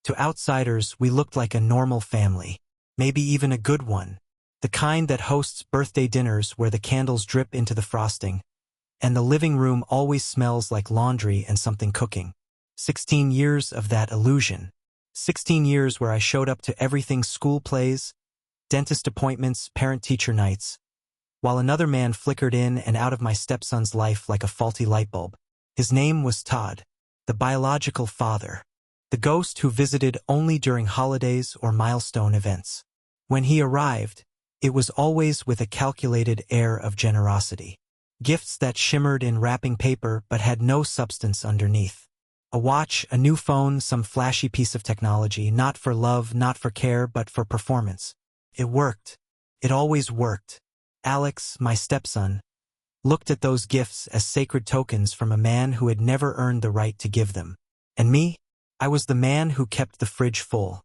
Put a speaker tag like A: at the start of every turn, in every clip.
A: To outsiders, we looked like a normal family, maybe even a good one, the kind that hosts birthday dinners where the candles drip into the frosting, and the living room always smells like laundry and something cooking. 16 years of that illusion. 16 years where I showed up to everything: school plays, dentist appointments, parent-teacher nights, while another man flickered in and out of my stepson's life like a faulty light bulb. His name was Todd, the biological father, the ghost who visited only during holidays or milestone events. When he arrived, it was always with a calculated air of generosity. Gifts that shimmered in wrapping paper but had no substance underneath. A watch, a new phone, some flashy piece of technology, not for love, not for care, but for performance. It worked. It always worked. Alex, my stepson, looked at those gifts as sacred tokens from a man who had never earned the right to give them. And me? I was the man who kept the fridge full.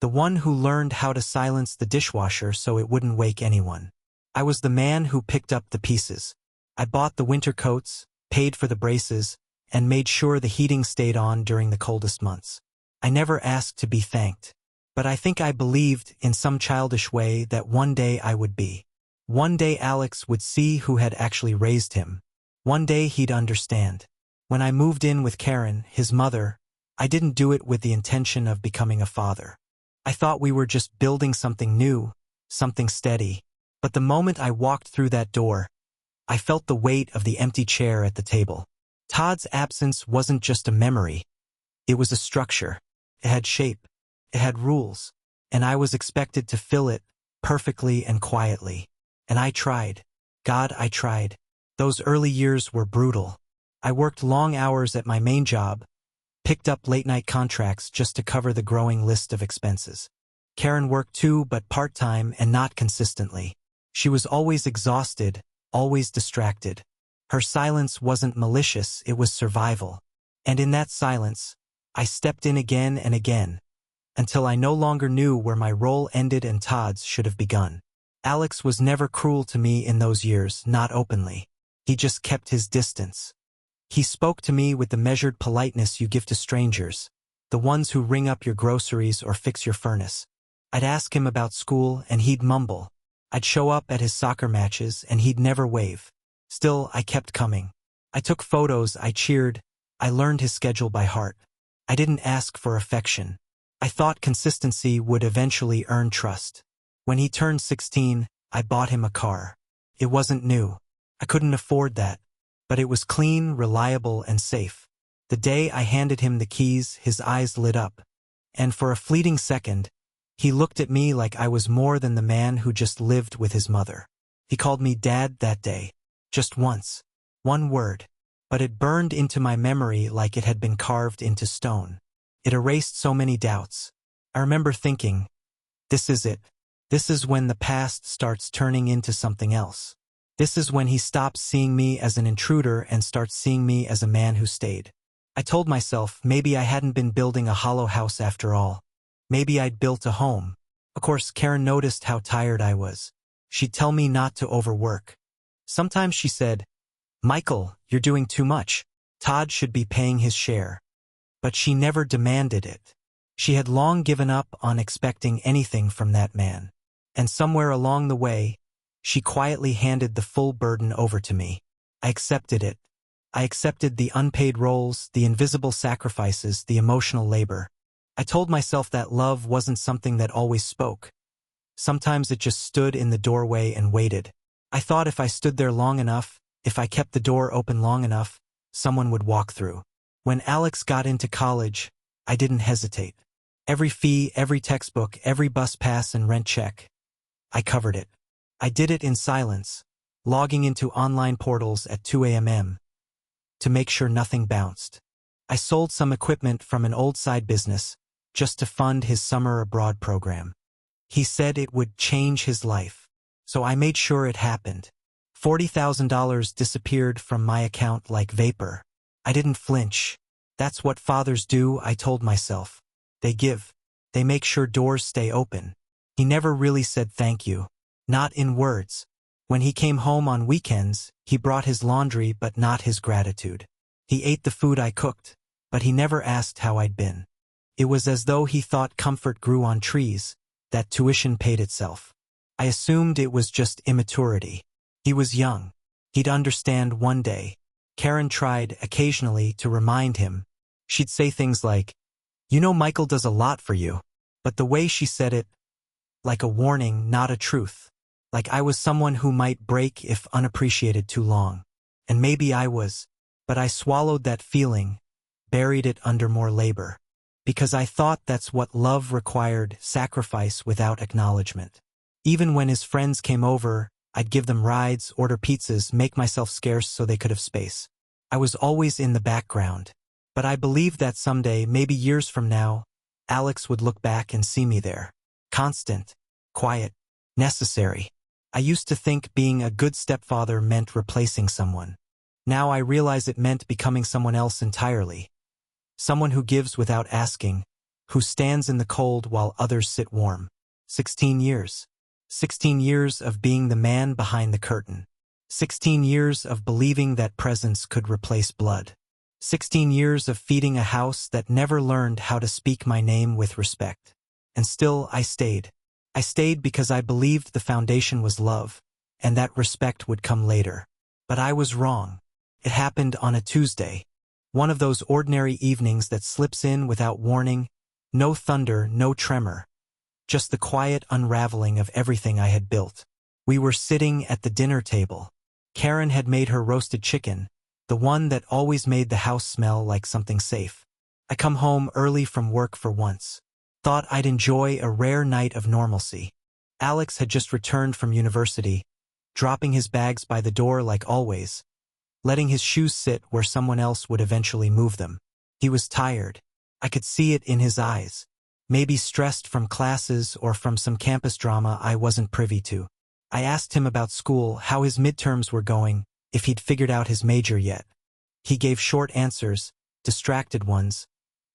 A: The one who learned how to silence the dishwasher so it wouldn't wake anyone. I was the man who picked up the pieces. I bought the winter coats, paid for the braces, and made sure the heating stayed on during the coldest months. I never asked to be thanked. But I think I believed, in some childish way, that one day I would be. One day Alex would see who had actually raised him. One day he'd understand. When I moved in with Karen, his mother, I didn't do it with the intention of becoming a father. I thought we were just building something new, something steady. But the moment I walked through that door, I felt the weight of the empty chair at the table. Todd's absence wasn't just a memory. It was a structure. It had shape. It had rules. And I was expected to fill it perfectly and quietly. And I tried. God, I tried. Those early years were brutal. I worked long hours at my main job, picked up late-night contracts just to cover the growing list of expenses. Karen worked too, but part-time and not consistently. She was always exhausted, always distracted. Her silence wasn't malicious, it was survival. And in that silence, I stepped in again and again, until I no longer knew where my role ended and Todd's should have begun. Alex was never cruel to me in those years, not openly. He just kept his distance. He spoke to me with the measured politeness you give to strangers, the ones who ring up your groceries or fix your furnace. I'd ask him about school and he'd mumble. I'd show up at his soccer matches and he'd never wave. Still, I kept coming. I took photos, I cheered, I learned his schedule by heart. I didn't ask for affection. I thought consistency would eventually earn trust. When he turned 16, I bought him a car. It wasn't new. I couldn't afford that. But it was clean, reliable, and safe. The day I handed him the keys, his eyes lit up. And for a fleeting second, he looked at me like I was more than the man who just lived with his mother. He called me Dad that day. Just once. One word. But it burned into my memory like it had been carved into stone. It erased so many doubts. I remember thinking, this is it. This is when the past starts turning into something else. This is when he stops seeing me as an intruder and starts seeing me as a man who stayed. I told myself maybe I hadn't been building a hollow house after all. Maybe I'd built a home. Of course, Karen noticed how tired I was. She'd tell me not to overwork. Sometimes she said, Michael, you're doing too much. Todd should be paying his share. But she never demanded it. She had long given up on expecting anything from that man. And somewhere along the way, she quietly handed the full burden over to me. I accepted it. I accepted the unpaid roles, the invisible sacrifices, the emotional labor. I told myself that love wasn't something that always spoke. Sometimes it just stood in the doorway and waited. I thought if I stood there long enough, if I kept the door open long enough, someone would walk through. When Alex got into college, I didn't hesitate. Every fee, every textbook, every bus pass and rent check, I covered it. I did it in silence, logging into online portals at 2 a.m. to make sure nothing bounced. I sold some equipment from an old side business just to fund his summer abroad program. He said it would change his life, so I made sure it happened. $40,000 disappeared from my account like vapor. I didn't flinch. That's what fathers do, I told myself. They give. They make sure doors stay open. He never really said thank you. Not in words. When he came home on weekends, he brought his laundry but not his gratitude. He ate the food I cooked, but he never asked how I'd been. It was as though he thought comfort grew on trees, that tuition paid itself. I assumed it was just immaturity. He was young. He'd understand one day. Karen tried, occasionally, to remind him. She'd say things like, "You know Michael does a lot for you." But the way she said it, like a warning, not a truth. Like I was someone who might break if unappreciated too long. And maybe I was. But I swallowed that feeling, buried it under more labor. Because I thought that's what love required, sacrifice without acknowledgement. Even when his friends came over, I'd give them rides, order pizzas, make myself scarce so they could have space. I was always in the background. But I believed that someday, maybe years from now, Alex would look back and see me there. Constant, quiet, necessary. I used to think being a good stepfather meant replacing someone. Now I realize it meant becoming someone else entirely. Someone who gives without asking, who stands in the cold while others sit warm. 16 years. 16 years of being the man behind the curtain. 16 years of believing that presence could replace blood. 16 years of feeding a house that never learned how to speak my name with respect. And still I stayed. I stayed because I believed the foundation was love, and that respect would come later. But I was wrong. It happened on a Tuesday. One of those ordinary evenings that slips in without warning, no thunder, no tremor. Just the quiet unraveling of everything I had built. We were sitting at the dinner table. Karen had made her roasted chicken, the one that always made the house smell like something safe. I come home early from work for once. Thought I'd enjoy a rare night of normalcy. Alex had just returned from university, dropping his bags by the door like always, letting his shoes sit where someone else would eventually move them. He was tired. I could see it in his eyes. Maybe stressed from classes or from some campus drama I wasn't privy to. I asked him about school, how his midterms were going, if he'd figured out his major yet. He gave short answers, distracted ones,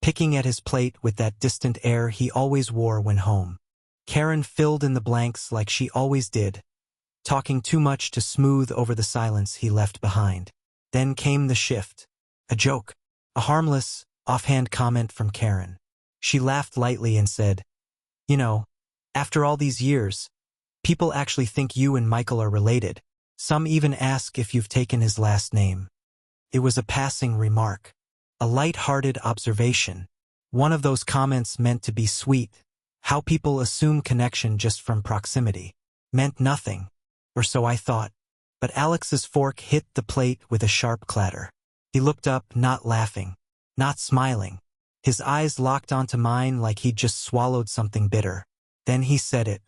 A: picking at his plate with that distant air he always wore when home. Karen filled in the blanks like she always did, talking too much to smooth over the silence he left behind. Then came the shift. A joke. A harmless, offhand comment from Karen. She laughed lightly and said, "You know, after all these years, people actually think you and Michael are related. Some even ask if you've taken his last name." It was a passing remark. A light-hearted observation. One of those comments meant to be sweet. How people assume connection just from proximity. Meant nothing. Or so I thought. But Alex's fork hit the plate with a sharp clatter. He looked up, not laughing, not smiling. His eyes locked onto mine like he'd just swallowed something bitter. Then he said it.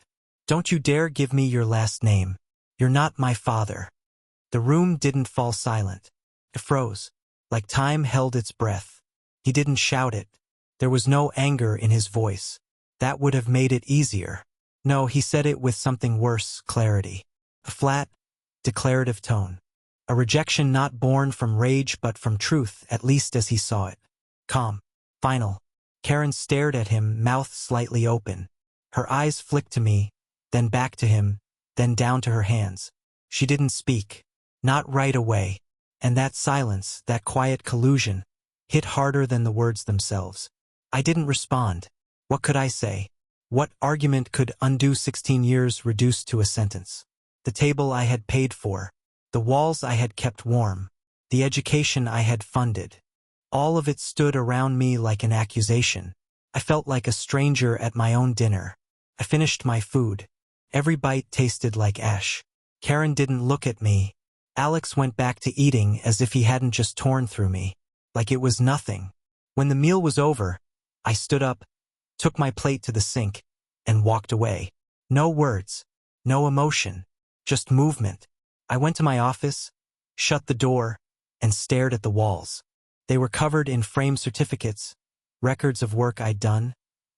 A: "Don't you dare give me your last name. You're not my father." The room didn't fall silent. It froze, like time held its breath. He didn't shout it. There was no anger in his voice. That would have made it easier. No, he said it with something worse, clarity. A flat, declarative tone. A rejection not born from rage but from truth, at least as he saw it. Calm. Final. Karen stared at him, mouth slightly open. Her eyes flicked to me, then back to him, then down to her hands. She didn't speak. Not right away. And that silence, that quiet collusion, hit harder than the words themselves. I didn't respond. What could I say? What argument could undo 16 years reduced to a sentence? The table I had paid for, the walls I had kept warm, the education I had funded. All of it stood around me like an accusation. I felt like a stranger at my own dinner. I finished my food. Every bite tasted like ash. Karen didn't look at me. Alex went back to eating as if he hadn't just torn through me. Like it was nothing. When the meal was over, I stood up, took my plate to the sink, and walked away. No words. No emotion. Just movement. I went to my office, shut the door, and stared at the walls. They were covered in framed certificates, records of work I'd done,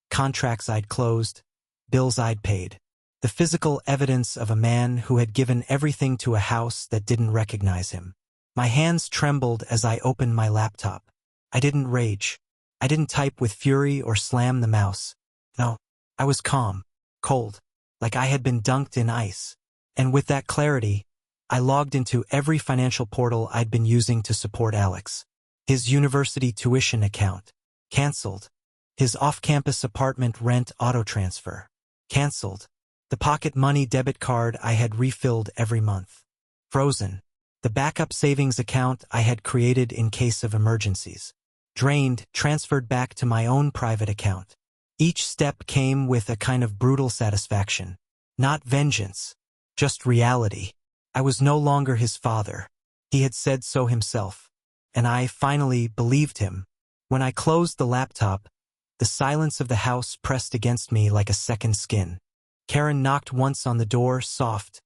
A: contracts I'd closed, bills I'd paid. The physical evidence of a man who had given everything to a house that didn't recognize him. My hands trembled as I opened my laptop. I didn't rage. I didn't type with fury or slam the mouse. No, I was calm, cold, like I had been dunked in ice. And with that clarity, I logged into every financial portal I'd been using to support Alex. His university tuition account. Cancelled. His off-campus apartment rent auto-transfer. Cancelled. The pocket money debit card I had refilled every month. Frozen. The backup savings account I had created in case of emergencies. Drained, transferred back to my own private account. Each step came with a kind of brutal satisfaction. Not vengeance. Just reality. I was no longer his father. He had said so himself. And I finally believed him. When I closed the laptop, the silence of the house pressed against me like a second skin. Karen knocked once on the door, soft,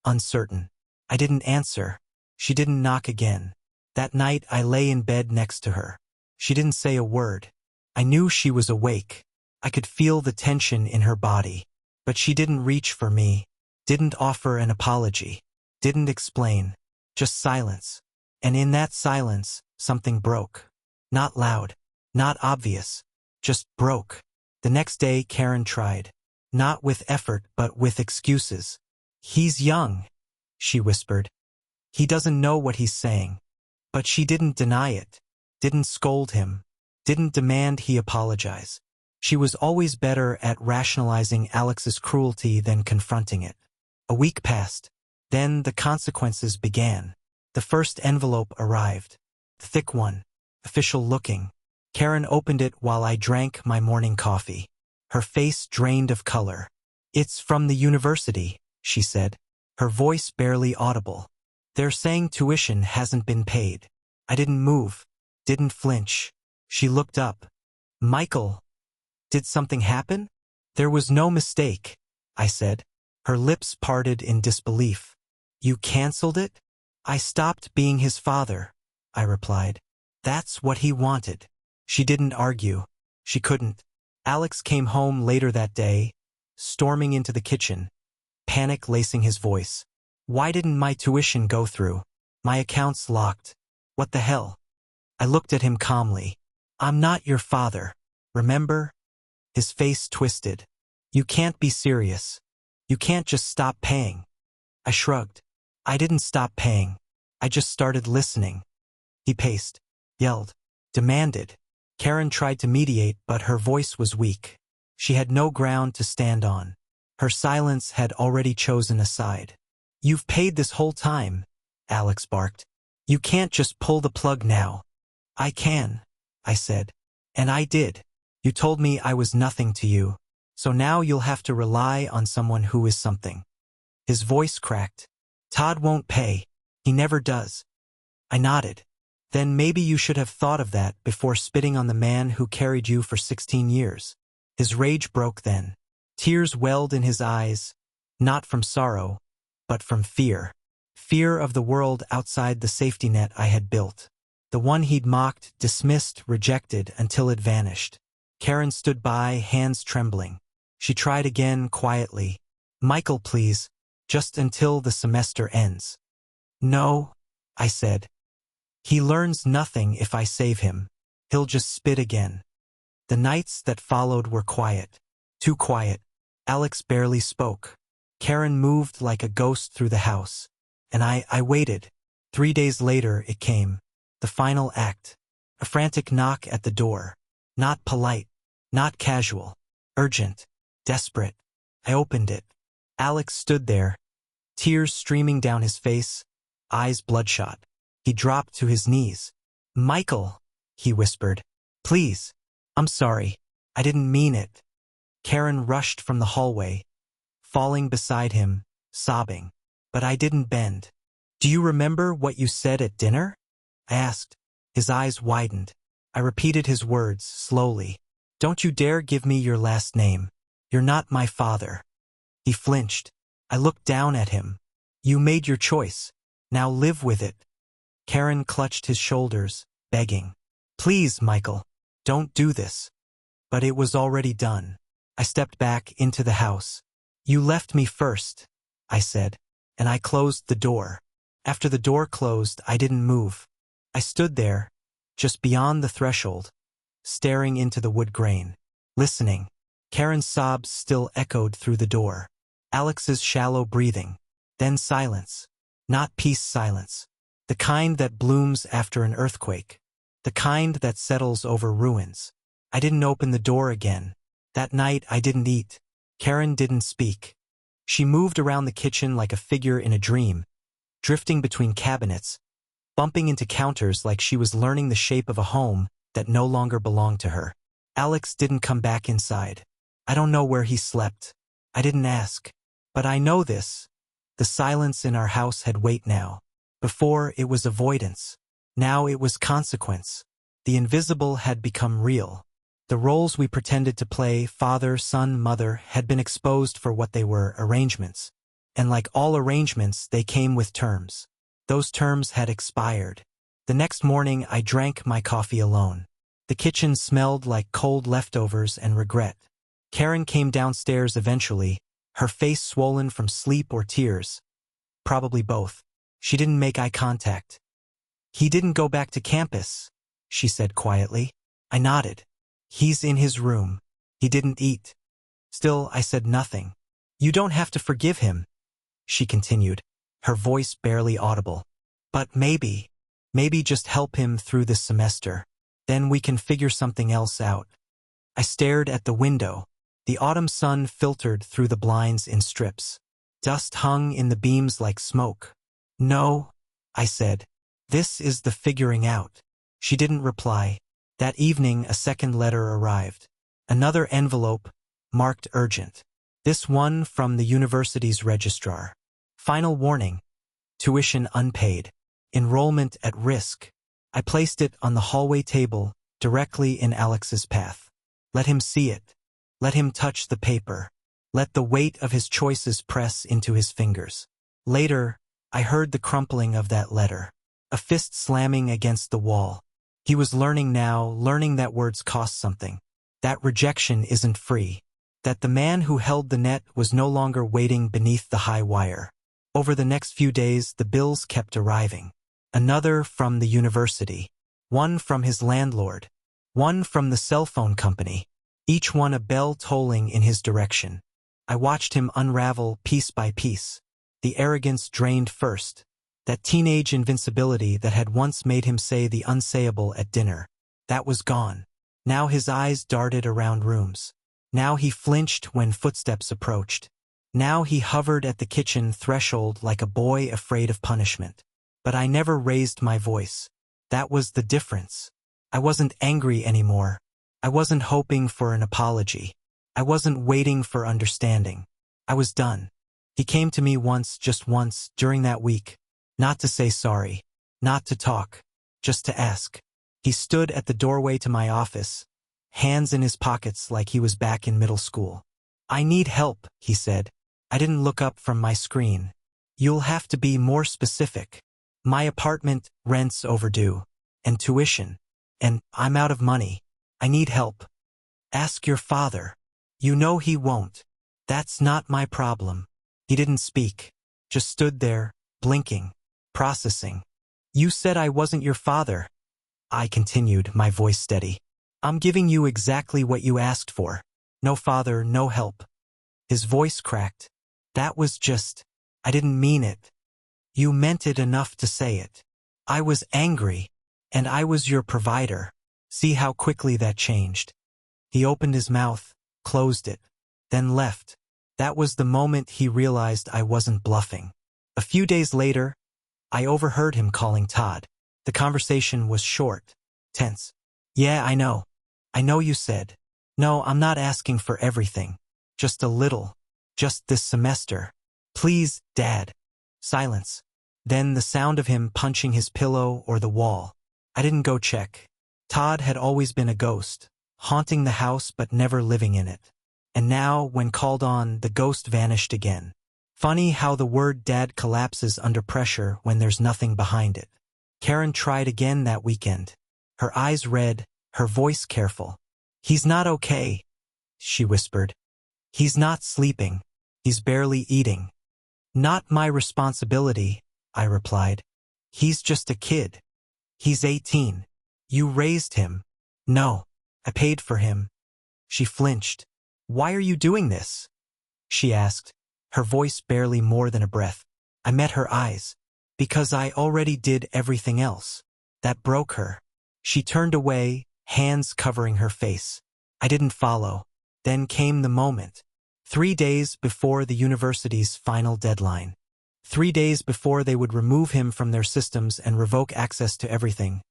A: uncertain. I didn't answer. She didn't knock again. That night I lay in bed next to her. She didn't say a word. I knew she was awake. I could feel the tension in her body. But she didn't reach for me, didn't offer an apology, didn't explain. Just silence. And in that silence, something broke. Not loud, not obvious, just broke. The next day Karen tried. Not with effort but with excuses. He's young, she whispered. He doesn't know what he's saying. But she didn't deny it, didn't scold him, didn't demand he apologize. She was always better at rationalizing Alex's cruelty than confronting it. A week passed. Then the consequences began. The first envelope arrived. The thick one, official looking. Karen opened it while I drank my morning coffee. Her face drained of color. "It's from the university," she said, her voice barely audible. "They're saying tuition hasn't been paid." I didn't move, didn't flinch. She looked up. "Michael, did something happen?" "There was no mistake," I said. Her lips parted in disbelief. "You canceled it?" "I stopped being his father," I replied. "That's what he wanted." She didn't argue. She couldn't. Alex came home later that day, storming into the kitchen, panic lacing his voice. "Why didn't my tuition go through? My account's locked. What the hell?" I looked at him calmly. "I'm not your father, remember?" His face twisted. "You can't be serious. You can't just stop paying." I shrugged. "I didn't stop paying. I just started listening." He paced, yelled, demanded. Karen tried to mediate, but her voice was weak. She had no ground to stand on. Her silence had already chosen a side. "You've paid this whole time," Alex barked. "You can't just pull the plug now." "I can," I said. "And I did. You told me I was nothing to you. So now you'll have to rely on someone who is something." His voice cracked. "Todd won't pay. He never does." I nodded. "Then maybe you should have thought of that before spitting on the man who carried you for 16 years. His rage broke then. Tears welled in his eyes, not from sorrow, but from fear. Fear of the world outside the safety net I had built. The one he'd mocked, dismissed, rejected until it vanished. Karen stood by, hands trembling. She tried again quietly. "Michael, please, just until the semester ends." "No," I said. "He learns nothing if I save him. He'll just spit again." The nights that followed were quiet. Too quiet. Alex barely spoke. Karen moved like a ghost through the house. And I waited. 3 days later it came. The final act. A frantic knock at the door. Not polite. Not casual. Urgent. Desperate. I opened it. Alex stood there, tears streaming down his face, eyes bloodshot. He dropped to his knees. "Michael," he whispered. "Please. I'm sorry. I didn't mean it." Karen rushed from the hallway, falling beside him, sobbing. But I didn't bend. "Do you remember what you said at dinner?" I asked. His eyes widened. I repeated his words, slowly. "Don't you dare give me your last name. You're not my father." He flinched. I looked down at him. "You made your choice. Now live with it." Karen clutched his shoulders, begging. "Please, Michael, don't do this." But it was already done. I stepped back into the house. "You left me first," I said, and I closed the door. After the door closed, I didn't move. I stood there, just beyond the threshold, staring into the wood grain, listening. Karen's sobs still echoed through the door. Alex's shallow breathing. Then silence. Not peace silence. The kind that blooms after an earthquake. The kind that settles over ruins. I didn't open the door again. That night I didn't eat. Karen didn't speak. She moved around the kitchen like a figure in a dream, drifting between cabinets, bumping into counters like she was learning the shape of a home that no longer belonged to her. Alex didn't come back inside. I don't know where he slept. I didn't ask. But I know this. The silence in our house had weight now. Before, it was avoidance. Now it was consequence. The invisible had become real. The roles we pretended to play, father, son, mother, had been exposed for what they were, arrangements. And like all arrangements, they came with terms. Those terms had expired. The next morning, I drank my coffee alone. The kitchen smelled like cold leftovers and regret. Karen came downstairs eventually, her face swollen from sleep or tears. Probably both. She didn't make eye contact. "He didn't go back to campus," she said quietly. I nodded. "He's in his room. He didn't eat." Still, I said nothing. "You don't have to forgive him," she continued, her voice barely audible. "But maybe just help him through this semester. Then we can figure something else out." I stared at the window. The autumn sun filtered through the blinds in strips. Dust hung in the beams like smoke. "No," I said. "This is the figuring out." She didn't reply. That evening, a second letter arrived. Another envelope, marked urgent. This one from the university's registrar. Final warning. Tuition unpaid. Enrollment at risk. I placed it on the hallway table, directly in Alex's path. Let him see it. Let him touch the paper. Let the weight of his choices press into his fingers. Later, I heard the crumpling of that letter. A fist slamming against the wall. He was learning now, learning that words cost something. That rejection isn't free. That the man who held the net was no longer waiting beneath the high wire. Over the next few days, the bills kept arriving. Another from the university. One from his landlord. One from the cell phone company. Each one a bell tolling in his direction. I watched him unravel piece by piece. The arrogance drained first. That teenage invincibility that had once made him say the unsayable at dinner. That was gone. Now his eyes darted around rooms. Now he flinched when footsteps approached. Now he hovered at the kitchen threshold like a boy afraid of punishment. But I never raised my voice. That was the difference. I wasn't angry anymore. I wasn't hoping for an apology. I wasn't waiting for understanding. I was done. He came to me once, just once, during that week. Not to say sorry. Not to talk. Just to ask. He stood at the doorway to my office, hands in his pockets like he was back in middle school. "I need help," he said. I didn't look up from my screen. "You'll have to be more specific. My apartment rent's overdue. And tuition. And I'm out of money. I need help." "Ask your father." "You know he won't." "That's not my problem." He didn't speak. Just stood there, blinking, processing. "You said I wasn't your father." I continued, my voice steady. "I'm giving you exactly what you asked for. No father, no help." His voice cracked. "That was just... I didn't mean it." "You meant it enough to say it." I was angry. "And I was your provider." See how quickly that changed. He opened his mouth, closed it, then left. That was the moment he realized I wasn't bluffing. A few days later, I overheard him calling Todd. The conversation was short, tense. "Yeah, I know. I know you said. No, I'm not asking for everything. Just a little. Just this semester. Please, Dad." Silence. Then the sound of him punching his pillow or the wall. I didn't go check. Todd had always been a ghost, haunting the house but never living in it. And now, when called on, the ghost vanished again. Funny how the word dad collapses under pressure when there's nothing behind it. Karen tried again that weekend. Her eyes red, her voice careful. "He's not okay," she whispered. "He's not sleeping. He's barely eating." "Not my responsibility," I replied. "He's just a kid. He's 18. You raised him." "No, I paid for him." She flinched. "Why are you doing this?" she asked, her voice barely more than a breath. I met her eyes. "Because I already did everything else." That broke her. She turned away, hands covering her face. I didn't follow. Then came the moment. 3 days before the university's final deadline. 3 days before they would remove him from their systems and revoke access to everything.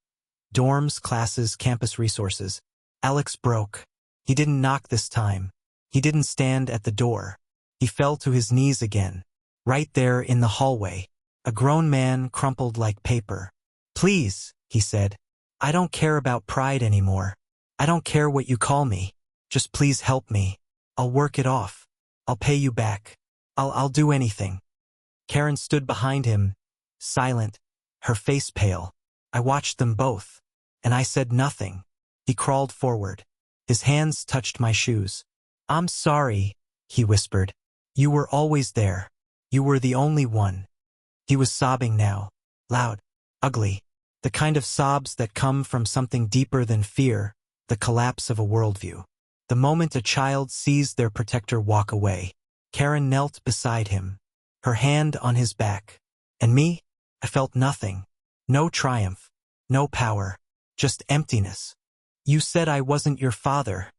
A: Dorms, classes, campus resources. Alex broke. He didn't knock this time. He didn't stand at the door. He fell to his knees again. Right there in the hallway. A grown man crumpled like paper. "Please," he said. "I don't care about pride anymore. I don't care what you call me. Just please help me. I'll work it off. I'll pay you back. I'll do anything." Karen stood behind him, silent, her face pale. I watched them both, and I said nothing. He crawled forward. His hands touched my shoes. "I'm sorry," he whispered. "You were always there. You were the only one." He was sobbing now, loud, ugly, the kind of sobs that come from something deeper than fear, the collapse of a worldview. The moment a child sees their protector walk away. Karen knelt beside him, her hand on his back. And me? I felt nothing. No triumph, no power, just emptiness. "You said I wasn't your father,"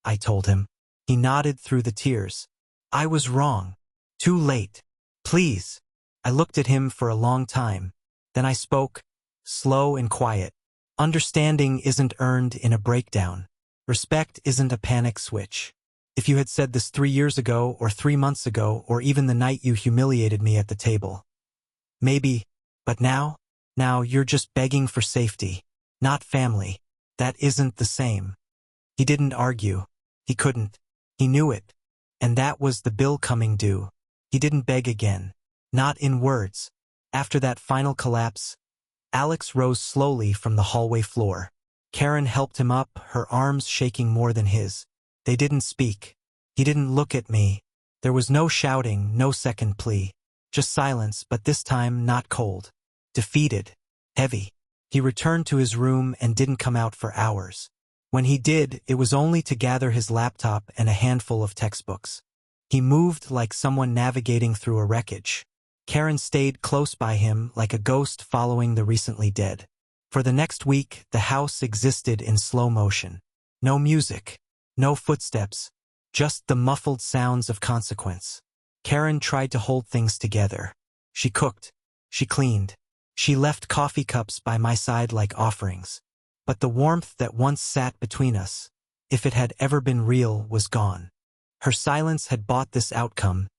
A: I told him. He nodded through the tears. "I was wrong. Too late. Please." I looked at him for a long time. Then I spoke, slow and quiet. "Understanding isn't earned in a breakdown. Respect isn't a panic switch. If you had said this 3 years ago or 3 months ago or even the night you humiliated me at the table. Maybe, but now you're just begging for safety, not family. That isn't the same." He didn't argue. He couldn't. He knew it. And that was the bill coming due. He didn't beg again. Not in words. After that final collapse, Alex rose slowly from the hallway floor. Karen helped him up, her arms shaking more than his. They didn't speak. He didn't look at me. There was no shouting, no second plea. Just silence, but this time not cold. Defeated. Heavy. He returned to his room and didn't come out for hours. When he did, it was only to gather his laptop and a handful of textbooks. He moved like someone navigating through a wreckage. Karen stayed close by him like a ghost following the recently dead. For the next week, the house existed in slow motion. No music. No footsteps. Just the muffled sounds of consequence. Karen tried to hold things together. She cooked. She cleaned. She left coffee cups by my side like offerings. But the warmth that once sat between us, if it had ever been real, was gone. Her silence had bought this outcome,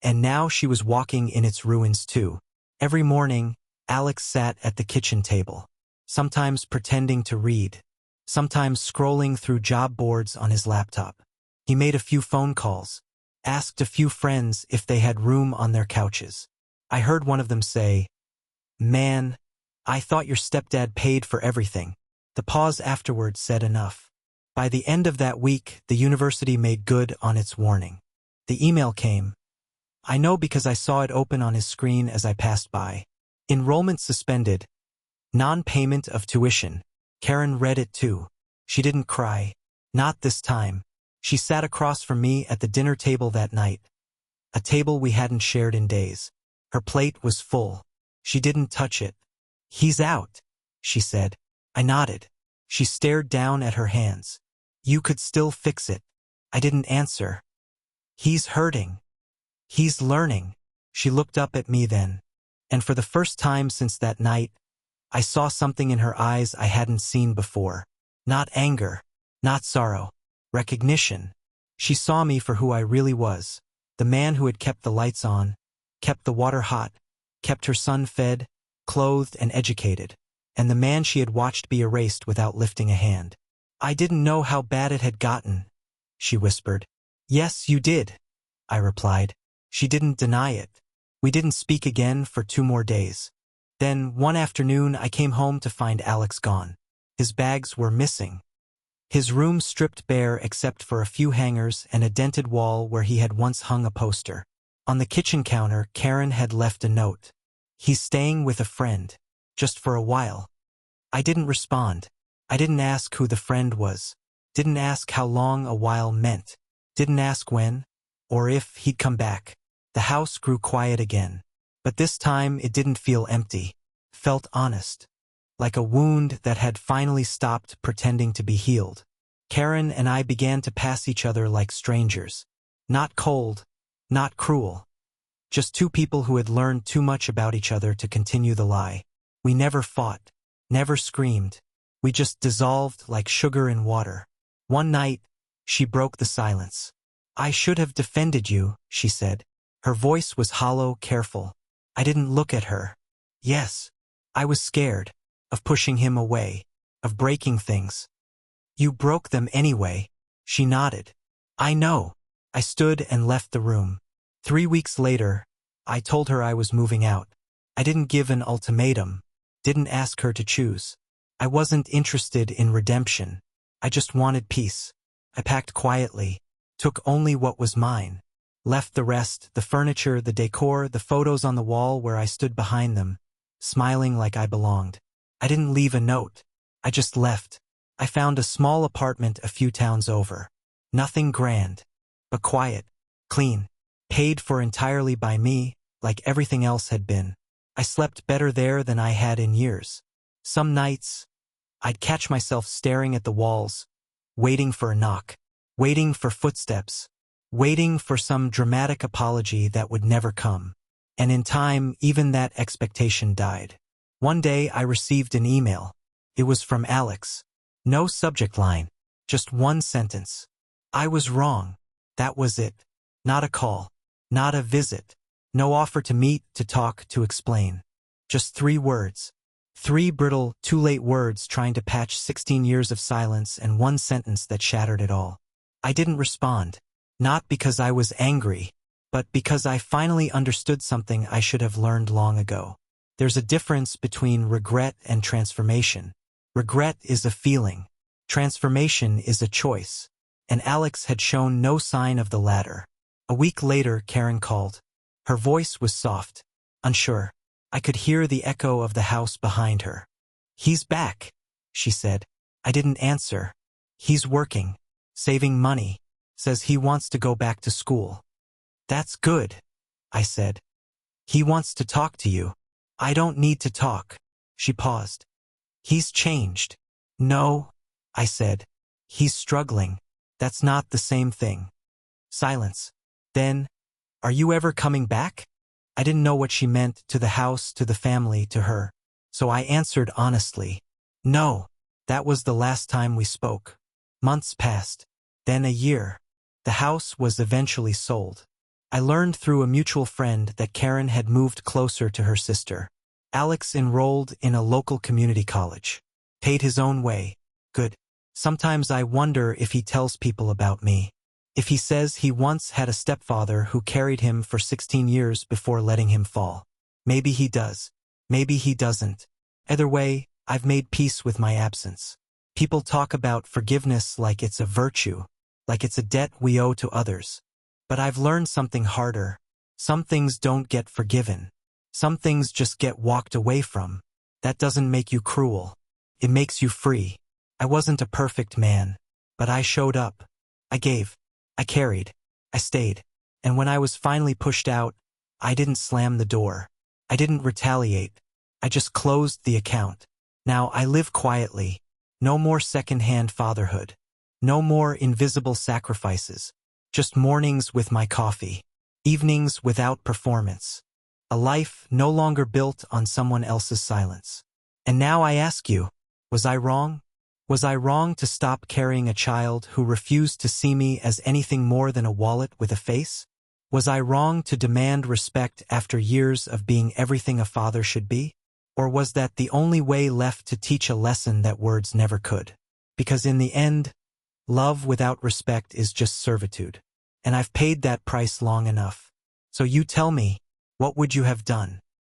A: and now she was walking in its ruins too. Every morning, Alex sat at the kitchen table, sometimes pretending to read, sometimes scrolling through job boards on his laptop. He made a few phone calls, asked a few friends if they had room on their couches. I heard one of them say, "Man, I thought your stepdad paid for everything." The pause afterward said enough. By the end of that week, the university made good on its warning. The email came. I know because I saw it open on his screen as I passed by. Enrollment suspended. Non-payment of tuition. Karen read it too. She didn't cry. Not this time. She sat across from me at the dinner table that night. A table we hadn't shared in days. Her plate was full. She didn't touch it. "He's out," she said. I nodded. She stared down at her hands. "You could still fix it." I didn't answer. "He's hurting. He's learning." She looked up at me then. And for the first time since that night, I saw something in her eyes I hadn't seen before. Not anger. Not sorrow. Recognition. She saw me for who I really was. The man who had kept the lights on, kept the water hot, kept her son fed, clothed and educated. And the man she had watched be erased without lifting a hand. "I didn't know how bad it had gotten," she whispered. "Yes, you did," I replied. She didn't deny it. We didn't speak again for 2 more days. Then, one afternoon, I came home to find Alex gone. His bags were missing. His room stripped bare except for a few hangers and a dented wall where he had once hung a poster. On the kitchen counter, Karen had left a note. "He's staying with a friend. Just for a while." I didn't respond. I didn't ask who the friend was. Didn't ask how long a while meant. Didn't ask when, or if he'd come back. The house grew quiet again. But this time it didn't feel empty. Felt honest. like a wound that had finally stopped pretending to be healed. Karen and I began to pass each other like strangers. Not cold, not cruel. Just two people who had learned too much about each other to continue the lie. We never fought, never screamed. We just dissolved like sugar in water. One night, she broke the silence. "I should have defended you," she said. Her voice was hollow, careful. I didn't look at her. Yes, I was scared. Of pushing him away. Of breaking things. "You broke them anyway." She nodded. "I know." I stood and left the room. 3 weeks later, I told her I was moving out. I didn't give an ultimatum. Didn't ask her to choose. I wasn't interested in redemption. I just wanted peace. I packed quietly. Took only what was mine. Left the rest, the furniture, the decor, the photos on the wall where I stood behind them, smiling like I belonged. I didn't leave a note. I just left. I found a small apartment a few towns over. Nothing grand, but quiet, clean, paid for entirely by me, like everything else had been. I slept better there than I had in years. Some nights, I'd catch myself staring at the walls, waiting for a knock, waiting for footsteps, waiting for some dramatic apology that would never come. And in time, even that expectation died. One day I received an email. It was from Alex. No subject line, just one sentence. "I was wrong." That was it. Not a call, not a visit, no offer to meet, to talk, to explain. Just 3 words. 3 brittle, too late words trying to patch 16 years of silence and one sentence that shattered it all. I didn't respond. Not because I was angry, but because I finally understood something I should have learned long ago. There's a difference between regret and transformation. Regret is a feeling. Transformation is a choice. And Alex had shown no sign of the latter. A week later, Karen called. Her voice was soft, unsure. I could hear the echo of the house behind her. "He's back," she said. I didn't answer. "He's working, saving money, says he wants to go back to school." "That's good," I said. "He wants to talk to you." "I don't need to talk." She paused. "He's changed." "No," I said. "He's struggling." "That's not the same thing." Silence. Then, "Are you ever coming back?" I didn't know what she meant, to the house, to the family, to her. So I answered honestly. "No." That was the last time we spoke. Months passed. Then a year. The house was eventually sold. I learned through a mutual friend that Karen had moved closer to her sister. Alex enrolled in a local community college. Paid his own way. Good. Sometimes I wonder if he tells people about me. If he says he once had a stepfather who carried him for 16 years before letting him fall. Maybe he does. Maybe he doesn't. Either way, I've made peace with my absence. People talk about forgiveness like it's a virtue, like it's a debt we owe to others. But I've learned something harder. Some things don't get forgiven. Some things just get walked away from. That doesn't make you cruel. It makes you free. I wasn't a perfect man, but I showed up. I gave. I carried. I stayed. And when I was finally pushed out, I didn't slam the door. I didn't retaliate. I just closed the account. Now I live quietly. No more second-hand fatherhood. No more invisible sacrifices. Just mornings with my coffee. Evenings without performance. A life no longer built on someone else's silence. And now I ask you, was I wrong? Was I wrong to stop carrying a child who refused to see me as anything more than a wallet with a face? Was I wrong to demand respect after years of being everything a father should be? Or was that the only way left to teach a lesson that words never could? Because in the end, love without respect is just servitude. And I've paid that price long enough. So you tell me, what would you have done?